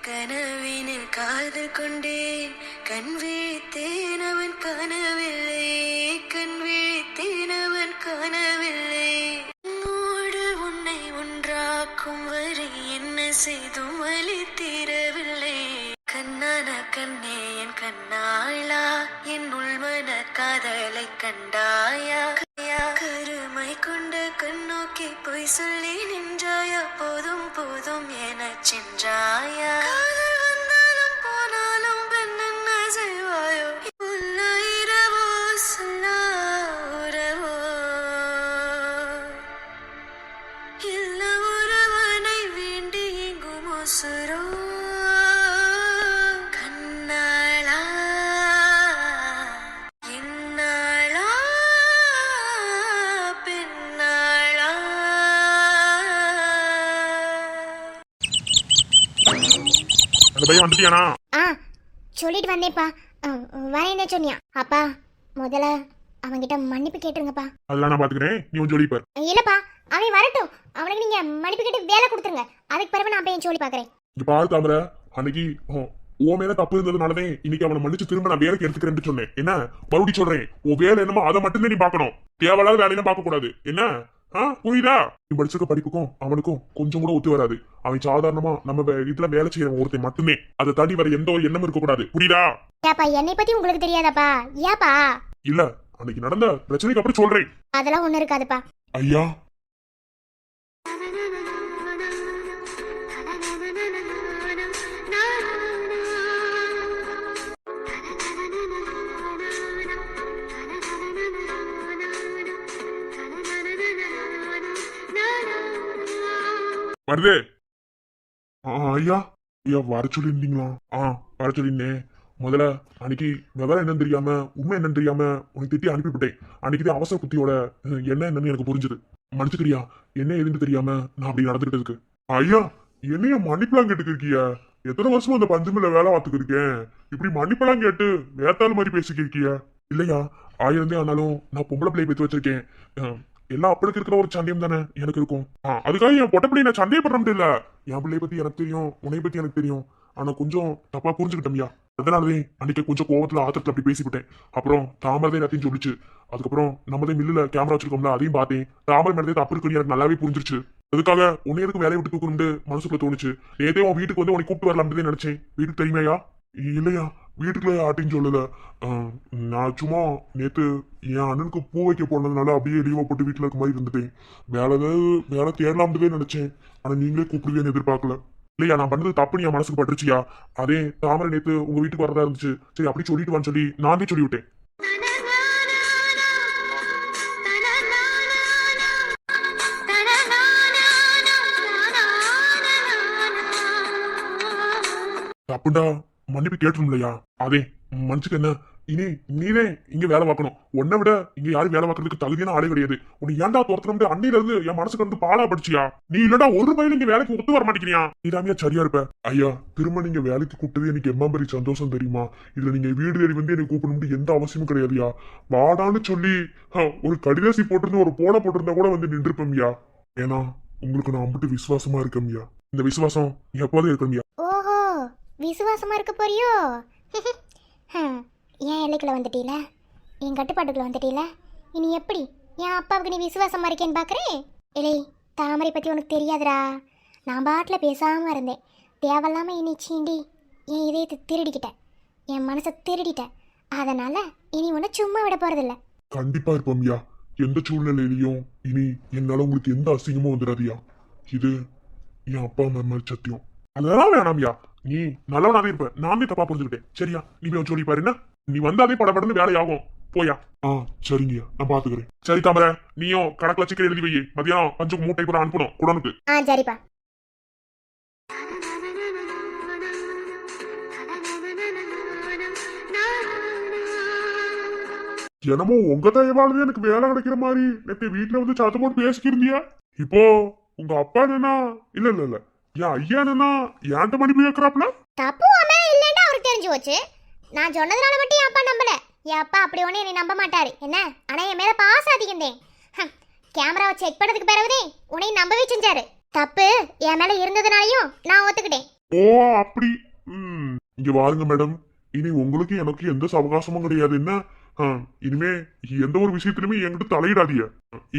கனவினில் காதல் கொண்டேன் கண் விழித்தேன் அவன் காணவில்லை கண் விழித்தேன் அவன் காணவில்லை மூடு உன்னை ஒன்றாக்கும் வரை என்ன செய்தும் வலி தீரவில்லை கண்ணான கண்ணே என் கண்ணாளா என் உள்மன காதலை கண்டாயா கருமை கொண்ட கண்ணோக்கி பொய் சொல்லி நின்றாயா போதும் போதும் எனச் சென்றாயா காதல் வந்தாலும் போனாலும் பெண் என்ன செய்வாயோ உள்ள இரவோ சொல்லா உறவோ இல்ல ஒருவனை வேண்டி எங்கும் ஒசுரோ கண்ணாளா என்னாளா பெண்ணாளா அந்த பையன் வந்துட்டியானா? ஆ சொல்லிட்டு வந்தேன்ப்பா. வரேன்னே சொன்னியா? அப்பா முதல்ல அவன்கிட்ட மன்னிப்பு கேட்டுருங்கப்பா. அதெல்லாம் நான் பாத்துக்கிறேன், நீ உன் ஜோலி பார். இல்லப்பா அவன் வரட்டும், அவனுக்கு நீங்க மன்னிப்பு கேட்டு வேலை கொடுத்துருங்க. அதுக்கு பிறகு நான் போய் சொல்லி பாக்குறேன். இங்க பாரு தாமரை, அன்னைக்கு உன் மேல தப்பு இருந்ததுனாலதான் இன்னைக்கு அவனை மன்னிச்சு திரும்ப நான் வேலைக்கு எடுத்துக்கிறேன்னு சொன்னேன். என்ன மறுபடியும் சொல்றேன், உன் வேலை என்னமோ அதை மட்டும்தான் நீ பாக்கணும், தேவையில்லாத வேலையெல்லாம் பார்க்க கூடாது. என்ன புரியுதா? நீ படிச்சிருக்க படிப்புக்கும் அவனுக்கும் கொஞ்சம் கூட ஒத்து வராது. அவன் சாதாரணமா நம்ம இதுல வேலை செய்யற ஒருத்தன் மட்டுமே, அதை தாண்டி வர எந்த ஒரு எண்ணமும் இருக்க கூடாது. புரியுதா? ஏப்பா என்னை பத்தி உங்களுக்கு தெரியாதாப்பா? ஏப்பா? இல்ல, அன்னைக்கு நடந்த பிரச்சனைக்கு அப்புறம் சொல்றேன். அதெல்லாம் ஒண்ணு இருக்காதுப்பா. ஐயா வருது. ஐயா ஐயா வர சொல்லிருந்தீங்களா? வர சொல்லிருந்தேன். முதல்ல அன்னைக்கு விவரம் என்னன்னு தெரியாம உண்மை என்னன்னு தெரியாம உனக்கு திட்டி அனுப்பிவிட்டேன். அன்னைக்கு அவசர புத்தியோட என்னன்னு எனக்கு புரிஞ்சுது. மன்னிச்சுக்கிறியா? என்ன எதுன்னு தெரியாம நான் அப்படி நடந்துகிட்டதுக்கு. ஐயா என்னைய மன்னிப்பெல்லாம் கேட்டுக்கிருக்கிய? எத்தனை வருஷமா அந்த பஞ்சுமில்ல வேலை பார்த்துக்கு இருக்கேன், இப்படி மன்னிப்பெல்லாம் கேட்டு வேத்தாள் மாதிரி பேசிக்கிருக்கிய? இல்லையா, ஆயிரந்தே ஆனாலும் நான் பொம்பளை பிள்ளையை பெற்று வச்சிருக்கேன். எல்லாம் அப்பளுக்கு இருக்கிற ஒரு சந்தேகம் தானே எனக்கு இருக்கும். அதுக்காக என் பொட்ட பிள்ளை நான் சந்தேகப்படுறது இல்ல. என் பிள்ளைய பத்தி எனக்கு தெரியும், உன்னை பத்தி எனக்கு தெரியும். ஆனா கொஞ்சம் தப்பா புரிஞ்சுக்கிட்டோம்யா. அதனாலதான் அன்னைக்கு கொஞ்சம் கோவத்துல ஆத்திரத்துல அப்படி பேசிவிட்டேன். அப்புறம் தாமரை எல்லாத்தையும் சொல்லிச்சு. அதுக்கப்புறம் நம்மதே மில்லுல கேமரா வச்சிருக்கோம்ல, அதையும் பார்த்தேன். தாமரை மேலே தப்பு இருக்குன்னு எனக்கு நல்லாவே புரிஞ்சிருச்சு. அதுக்காக உன்னை எதுக்கு வேலையை விட்டு தூக்கணும்னு மனசுக்குள்ள தோணுச்சு. நேத்தே உன் வீட்டுக்கு வந்து உனக்கு கூப்பிட்டு வரலாம்னு நினைச்சேன். வீட்டுக்கு தெரியுமையா? இல்லையா, வீட்டுக்குள்ள ஆட்டின்னு சொல்லல. நான் சும்மா நேத்து என் அண்ணனுக்கு பூ வைக்க போனதுனால அப்படியே லீவா போட்டு வீட்டுல இருக்க மாதிரி இருந்துட்டேன். வேலை தேடலாம்ன்றதே நினைச்சேன். ஆனா நீங்களே கூப்பிடுவேன்னு எதிர்பார்க்கல. இல்லையா, நான் பண்ணது தப்புன்னு என் மனசுக்கு பட்டுருச்சியா? அதே தாமரை நேத்து உங்க வீட்டுக்கு வரதா இருந்துச்சு. சரி அப்படி சொல்லிட்டு வான்னு சொல்லி நானே சொல்லி விட்டேன். தப்புண்டா, மன்னிப்பு கேட்டுரும் இல்லையா? அதே மனுச்சுக்கு என்ன, இனி நீனே இங்க வேலை பார்க்கணும். உன்னை விட இங்க யாரும் வேலை பார்க்கறதுக்கு தகுதியான ஆளே கிடையாது. உன்னை ஏன்டா துரத்துறோம் அன்னில இருந்து என் மனசுக்கு வந்து பாலா படிச்சியா? நீ இல்லடா ஒரு பையில இங்க வேலைக்கு ஒத்து வர மாட்டேங்கிறியா? நீதாமியா சரியா இருப்ப. ஐயா திரும்ப நீங்க வேலைக்கு கூப்பிட்டது எனக்கு எம்மாம்பரி சந்தோஷம் தெரியுமா? இதுல நீங்க வீடு தேடி வந்து எனக்கு கூப்பிடணும்னு எந்த அவசியமும் கிடையாதுயா. வாடான்னு சொல்லி ஒரு கடிதாசி போட்டிருந்து ஒரு போன போட்டிருந்தா கூட வந்து நின்றுப்பம்யா. ஏன்னா உங்களுக்கு நான் அம்பிட்டு விசுவாசமா இருக்கம்யா. இந்த விசுவாசம் எப்போதும் இருக்கம்யா. ஓஹோ, விசுவாசமா இருக்க போறியோ? என் எல்லைக்குள்ள வந்துட்டீல, என் கட்டுப்பாட்டுக்குள்ள வந்துட்டீல. இனி எப்படி என் அப்பாவுக்கு நீ விசுவாசமா இருக்கேன்னு பாக்குறேன். இல்லை, தாமரை பத்தி உனக்கு தெரியாதுடா. நான் பாட்டில் பேசாம இருந்தேன். தேவையில்லாம இனி சீண்டி என் இதயத்தை திருடிக்கிட்டேன், என் மனசை திருடிட்டேன். அதனால இனி உன்னை சும்மா விட போறதில்ல. கண்டிப்பா இருப்போம்யா. எந்த சூழ்நிலையிலையும் இனி என்னால உங்களுக்கு எந்த அசிங்கமும் வந்துடாதியா. இது என் அப்பா அம்மா மாதிரி சத்தியம். அதெல்லாம் வேணாம்யா. நீ நல்லவனாவே இருப்ப, நானே தப்பா புரிஞ்சுக்கிட்டேன். சரியா, நீ போய் சொல்லி பாரு. என்ன நீ வந்தாதே படப்படன்னு வேலையாகும். போயா? சரிங்கய்யா, நான் பாத்துக்கிறேன். சரி தாமரை, நீயும் கணக்குல சிக்கன் எழுதி வை. மதியானம் 5 மூட்டை கூட அனுப்பணும் குடனுக்கு. சரிப்பா. என்னமோ உங்க தயவாளதே எனக்கு வேலை கிடைக்கிற மாதிரி நேற்று வீட்டுல வந்து சத்தம் போட்டு பேசிக்கிருந்தியா? இப்போ உங்க அப்பா என்னன்னா இல்ல இல்ல இல்ல என் ஐயா என்னன்னா ஏன்ட்ட மன்னிப்பு கேட்கறாப்ல? தப்பு அம்மா இல்லன்னா அவருக்கு தெரிஞ்சு போச்சு. நான் சொன்னதுனால மட்டும் என் அப்பா நம்பல. என் அப்பா அப்படி ஒண்ணு என்னை நம்ப மாட்டாரு. என்ன, ஆனா என் மேல பாசம் அதிகந்தேன். கேமராவை செக் பண்ணதுக்கு பிறகுதே உன்னை நம்பவே செஞ்சாரு. தப்பு என் மேல இருந்ததுனாலையும் நான் ஒத்துக்கிட்டேன். ஓ அப்படி. இங்க பாருங்க மேடம், இனி உங்களுக்கு எனக்கு எந்த அவகாசமும் கிடையாது என்ன. இனிமே எந்த ஒரு விஷயத்திலுமே என்கிட்ட தலையிடாதீங்க.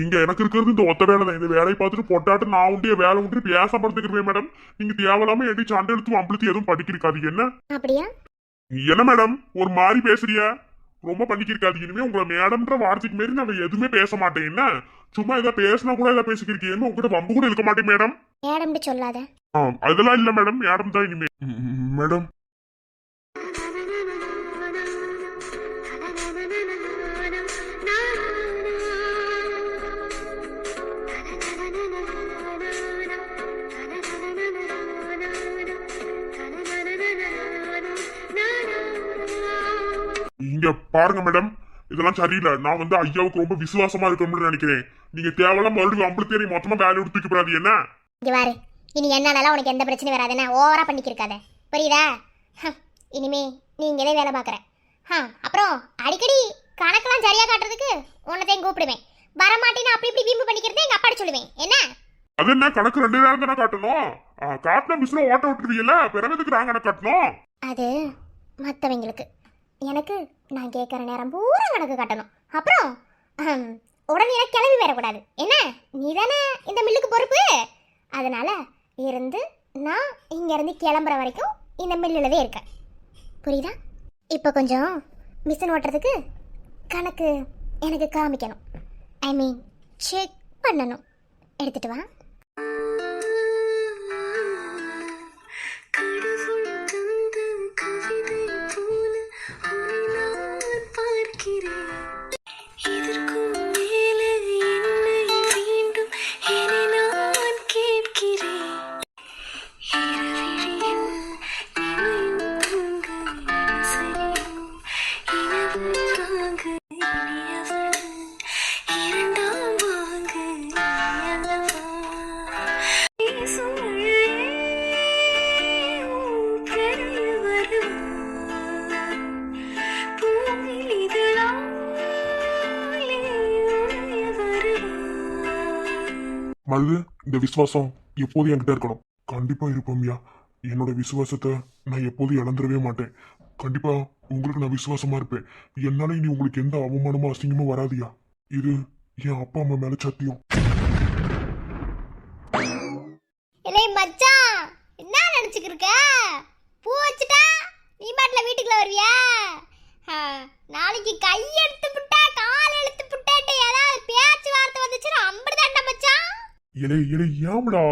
இங்க எனக்கு இருக்கிறது இந்த ஒத்த வேலை தான். இந்த வேலையை பார்த்துட்டு பொட்டாட்டு நான் உண்டிய வேலை உண்டு பேச படுத்துக்கிறேன் மேடம். நீங்க தேவையில்லாம எடி சண்டை எடுத்து அம்பளத்தி எதுவும் படிக்கிருக்காதீங்க என்ன. அப்படியா? என்ன மேடம் ஒரு மாதிரி பேசுறியா? ரொம்ப பண்ணிக்கிருக்காதீங்க. இனிமே உங்களை மேடம்ன்ற வார்த்தைக்கு மாரி நான் எதுவுமே பேச மாட்டேன் என்ன. சும்மா ஏதாவது பேசினா கூட ஏதாவது பேசிக்கிறீங்க. உங்ககிட்ட வம்பு கூட இருக்க மாட்டேன் மேடம். மேடம்னு சொல்லாத. அதெல்லாம் இல்ல மேடம், மேடம் தான் இனிமே. மேடம் இங்க பாருங்க மேடம், இதெல்லாம் சரியில்லை. நான் வந்து ஐயாவுக்கு ரொம்ப விசுவாசமா இருக்கணும்னு நினைக்கிறேன். நீங்க தேவையில்லாம் மறுபடியும் அம்பளத்தேரி மொத்தமா வேலை எடுத்துக்க கூடாது என்ன. இங்க பாரு, இனி என்னால உனக்கு எந்த பிரச்சனையும் வராதுன்னா ஓவரா பண்ணிக்கிருக்காத, புரியுதா? இனிமே நீ இங்கதே வேலை பாக்குற. அப்புறம் அடிக்கடி கணக்கெல்லாம் சரியா காட்டுறதுக்கு உன்னத்தையும் கூப்பிடுவேன். வரமாட்டேன்னு அப்படி இப்படி வீம்பு பண்ணிக்கிறதே எங்க அப்பாடி சொல்லுவேன் என்ன. அது என்ன கணக்கு 2 நேரம் தானே காட்டணும். காட்டின மிஸ்ல ஓட்ட விட்டுருவீங்கல்ல, பிறந்ததுக்கு நாங்க கணக்கு காட்டணும். அது மற்றவங்களுக்கு. எனக்கு நான் கேட்குற நேரம் பூரா கணக்கு காட்டணும். அப்புறம் உடனே கிளம்பி வரக்கூடாது என்ன. நீ தானே இந்த மில்லுக்கு பொறுப்பு. அதனால இருந்து நான் இங்கேருந்து கிளம்புற வரைக்கும் இந்த மில்லுலவே இருக்கேன், புரியுதா? இப்போ கொஞ்சம் மிஷின் ஓட்டுறதுக்கு கணக்கு எனக்கு காமிக்கணும். ஐ மீன் செக் பண்ணணும். எடுத்துட்டு வா. கடவுள் தந்த கவிதை போல உன்னை நான் பார்க்கிறேன். இதற்கும் மேலே என்னை வேண்டும் என நான் கேட்கிறேன். இரவிழியில் இமையும் தூங்க இசையும் இனவு தாங்க இனியவள் இரண்டாம் வாங்க இனியவள் பேசும் மருது, இந்த விசுவாசம் எப்போதும் என்கிட்ட இருக்கணும். கண்டிப்பா இருப்போம்யா. என்னோட விசுவாசத்தை நான் எப்போதும் இழந்துடவே மாட்டேன். கண்டிப்பா உங்களுக்கு நான் விசுவாசமா இருப்பேன். என்னால இனி உங்களுக்கு எந்த அவமானமும் அசிங்கமும் வராதியா. இது என் அப்பா அம்மா மேல சத்தியம். இல்லை மச்சான், என்ன நினச்சிக்கிருக்க? பூ வச்சுட்டா நீ பாட்டில் வீட்டுக்குள்ள வருவியா? நாளைக்கு கையெழுத்து புட்டா கால் எழுத்து புட்டாட்டு ஏதாவது பேச்சு வார்த்தை வந்துச்சுன்னா அம்படுதாண்டா மச்சான். இலை இலை ஏம்டா,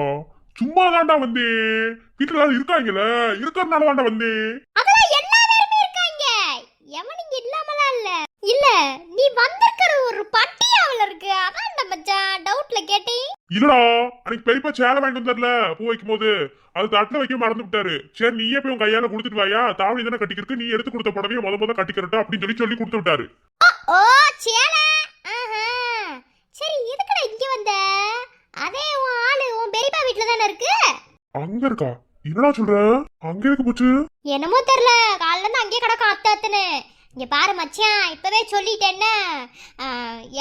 சும்மா தாண்டா வந்தேன். வீட்டுல எல்லாரும் இருக்காங்கல்ல, இருக்கிறதுனால தாண்டா வந்தேன். அதெல்லாம் எல்லா பேருமே இருக்காங்க, எவனுங்க இல்லாமலாம் இல்ல. இல்ல நீ வந்திருக்கிற ஒரு பட்டியாவில் இருக்கு, அதான் மச்சான் டவுட்ல கேட்டேன். இல்லடா, அன்னைக்கு பெரியப்பா சேலை வாங்கிட்டு வந்தார்ல பூ வைக்கும் போது, அது தட்டுல வைக்க மறந்து விட்டாரு. சரி நீயே போய் உன் கையால கொடுத்துட்டு வாயா, தாவணி தானே கட்டிக்கிறதுக்கு, நீ எடுத்து கொடுத்த புடவையை முத கட்டிக்கிறட்டா அப்படின்னு சொல்லி கொடுத்து விட்டாரு. ஓ சேலை. சரி எதுக்குடா இங்க வந்த? அதே உன் ஆளு உன் பெரியப்பா வீட்டுல தானே இருக்கு. அங்க இருக்கா? என்னடா சொல்ற? அங்க இருக்கு போச்சு. என்னமோ தெரியல, காலைல இருந்து அங்கேயே கிடக்கும் அத்தை அத்தைன்னு. இங்க பாரு மச்சான், இப்பவே சொல்லிட்டேன்னு.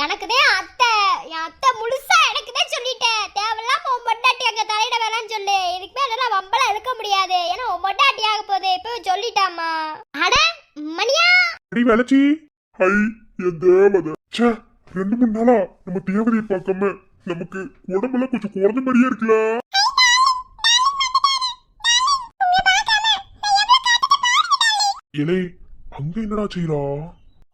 எனக்குதே அத்தை, என் அத்தை முழுசா எனக்குதான் சொல்லிட்டேன். தேவையில்லாம உன் பொண்டாட்டி அங்க தலையிட வேணாம்னு சொல்லு. இதுக்கு மேல எல்லாம் வம்பலாம் எடுக்க முடியாது, ஏன்னா உன் பொண்டாட்டி ஆக போகுது. இப்பவே சொல்லிட்டாமா. அட மணியா, அடி வேலச்சி. ஹை என் தேவதை. ச்சே, 2-3 நாளா நம்ம தேவதையை பார்க்காம நமக்கு உடம்பெல்லாம் கொஞ்சம் குறைஞ்ச மாதிரியே இருக்குல்ல. இலை அங்க என்னடா செய்யறா?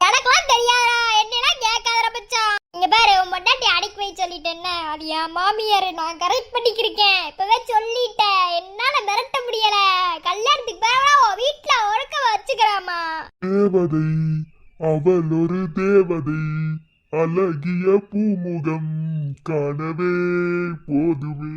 எனக்குலாம் தெரியாதா, என்னெல்லாம் கேட்காதடா மச்சான். இங்க பாரு, உன் பொண்டாட்டி அடிக்க வை சொல்லிட்டேன்னு. அது என் மாமியார், நான் கரெக்ட் பண்ணிக்கிருக்கேன். இப்பவே சொல்லிட்டேன், என்னால மிரட்ட முடியல. கல்யாணத்துக்கு பேரா உன் வீட்டுல ஒழுக்க வச்சுக்கிறாமா. தேவதை அவள் ஒரு தேவதை, அழகிய பூமுகம் காணவே போதுமே.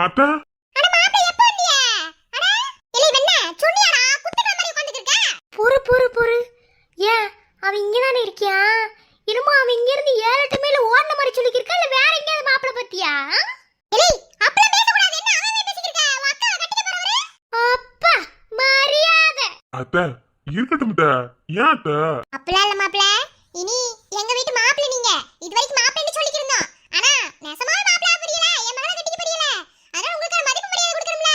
அத்தா மச்சான் இருமா அவன் இங்க இருந்து 7-8 மைல் ஓடுன மாதிரி சொல்லிக்கிருக்கா இல்ல வேற எங்கயாவது மாப்பிள பத்தியா ஏய் அப்பள பேச கூடாது என்ன அவன் பேசிக்கிருக்க உன் அக்கா கட்டிக்க போறவரு அப்பா மரியாதை அத்தை இருக்கட்டும் அத்தை. ஏன் அத்தை அப்பள இல்ல மாப்பிள இனி எங்க வீட்டு மாப்பிள நீங்க இதுவரைக்கும் மாப்பிளன்னு சொல்லிக்கிருந்தோம் ஆனா நெசமா மாப்பிள புரியல என் மகளை கட்டிக்க புரியல அதான் உங்களுக்கு ஒரு மதிப்பு மரியாதை கொடுக்கணும்ல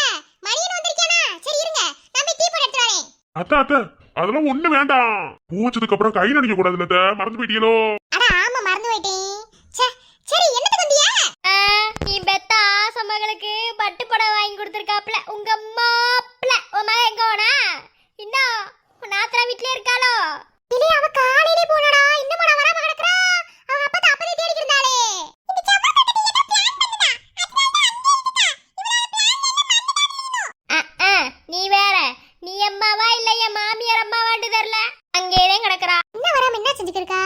மணியன் வந்திருக்கானா சரி இருங்க நான் போய் டீ போட்டு எடுத்து வரேன் அத்தை அத்தை அதெல்லாம் ஒண்ணு வேண்டாம். பூ வச்சதுக்கு அப்புறம் கை நடிக்க கூடாதுல்ல அத்தை. மறந்து போயிட்டீங்களோ? அட ஆமா மறந்து போயிட்டேன் ச்சே சரி என்னத்துக்கு வந்தியா நீ பெத்த ஆசை மகளுக்கு பட்டு புடவை வாங்கி கொடுத்துருக்காப்ல உங்க மாப்ள உன் மகன் எங்க போனா இன்னும் உன் நாத்தரா வீட்லயே இருக்காளோ இல்ல அவ காலையிலே போனடா இன்னும் நான் வராம கிடக்குறா அவங்க அப்பா தான் அப்பவே தேடிட்டு இருந்தாளே இந்த சம்மா கட்டி ஏதோ பிளான் பண்ணுடா நீ வேற நீ அம்மாவா இல்ல என் மாமியார் அம்மாவாண்டு தெரியல அங்கேயே கிடக்குறா இன்னும் வராம என்ன செஞ்சுக்கிருக்கா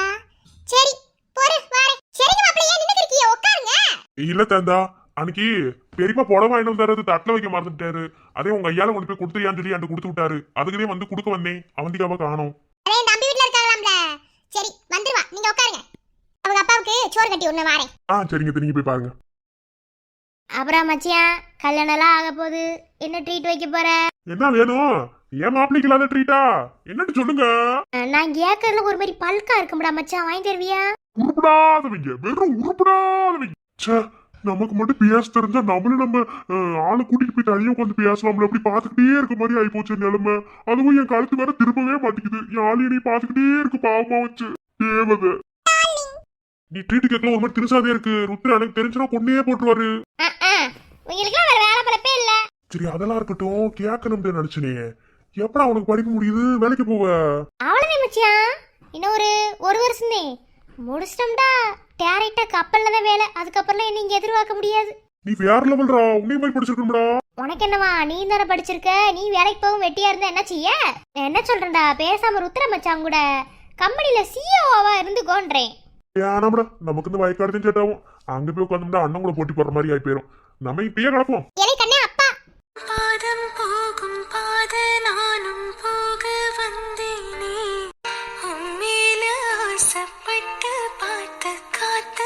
சரி போரு வாரேன் சரிங்க மாப்பிள்ளை ஏன் நின்னுட்டு இருக்கீங்க உட்காருங்க இல்ல தந்தா அன்னைக்கு பெரியப்பா புடவை வாங்கிட்டு தரது தட்டில் வைக்க மறந்துட்டாரு. அதே உங்க ஐயால கொண்டு போய் கொடுத்துறியான்னு சொல்லி என்கிட்ட கொடுத்து விட்டாரு. அதுக்குதான் வந்து கொடுக்க வந்தேன். அவந்திக்காவ காணோம். அதே என் தம்பி வீட்ல இருக்காங்களாம்ல சரி வந்துருவா நீங்க உட்காருங்க அவங்க அப்பாவுக்கு சோறு கட்டி ஒண்ணு வாரேன் சரிங்க நீங்க போய் பாருங்க. அப்புறம் மச்சியான் கல்யாணம் எல்லாம் ஆக போகுது என்ன ட்ரீட் வைக்க போற என்ன வேணும்? ஏன் மாப்பிள்ளைக்கு இல்லாத ட்ரீட்டா? என்னன்னு சொல்லுங்க. நான் கேட்கறதுல ஒரு மாதிரி பல்கா இருக்கும்டா மச்சான் வாங்கி தருவியா உருப்படாதவங்க வெறும் உருப்படாதவங்க. ச்சே நமக்கு மட்டும் பேச தெரிஞ்சா நம்மளும் நம்ம ஆளை கூட்டிட்டு போய் தனியா உட்காந்து பேசலாம்ல. அப்படி பாத்துக்கிட்டே இருக்க மாதிரி ஆகி போச்சு நிலைமை. அதுவும் என் கழுத்து வேற திரும்பவே மாட்டேங்குது. என் ஆளியனை பாத்துக்கிட்டே இருக்கு பாவமா வச்சு தேவதை. நீ ட்ரீட் கேட்கலாம் ஒரு மாதிரி திருசாதே இருக்கு. ருத்ர எனக்கு தெரிஞ்சுனா பொண்ணே போட்டுருவாரு. உங்களுக்கு வேற வேலை பழப்பே இல்ல சரி அதெல்லாம் இருக்கட்டும் கேட்கணும்னு நினைச்சனே. எப்படா உனக்கு படிக்க முடியுது வேலைக்கு போவ? அவ்வளவுதான் மச்சியான் இன்னும் ஒரு வருஷம் தான் முடிச்சிட்டோம்டா டேரக்டா கப்பல்ல தான் வேலை அதுக்கப்புறம் நீங்க எதிர்பார்க்க முடியாது. நீ வேற லெவல்ரா. உன்னை மாதிரி படிச்சிருக்கணும்டா. உனக்கு என்னவா நீ தானே படிச்சிருக்க நீ வேலைக்கு போகும் வெட்டியா இருந்தா என்ன செய்ய நான் என்ன சொல்றேன்டா பேசாம ருத்ர மச்சான் கூட கம்பெனில சிஓவா இருந்துக்கோன்றேன். ஏனாம்டா நமக்கு இந்த வயக்காடுதான் செட்டாகும். அங்க போய் உட்காந்துட்டா அண்ணன் கூட போட்டி போடுற மாதிரி ஆகி போயிடும். நம்ம இப்பயே கிடப்போம். அப்பா பாதம் போகும் பாத நானும் போக வந்தேனே உம்மேல ஆசைப்பட்டு பார்த்த காத்த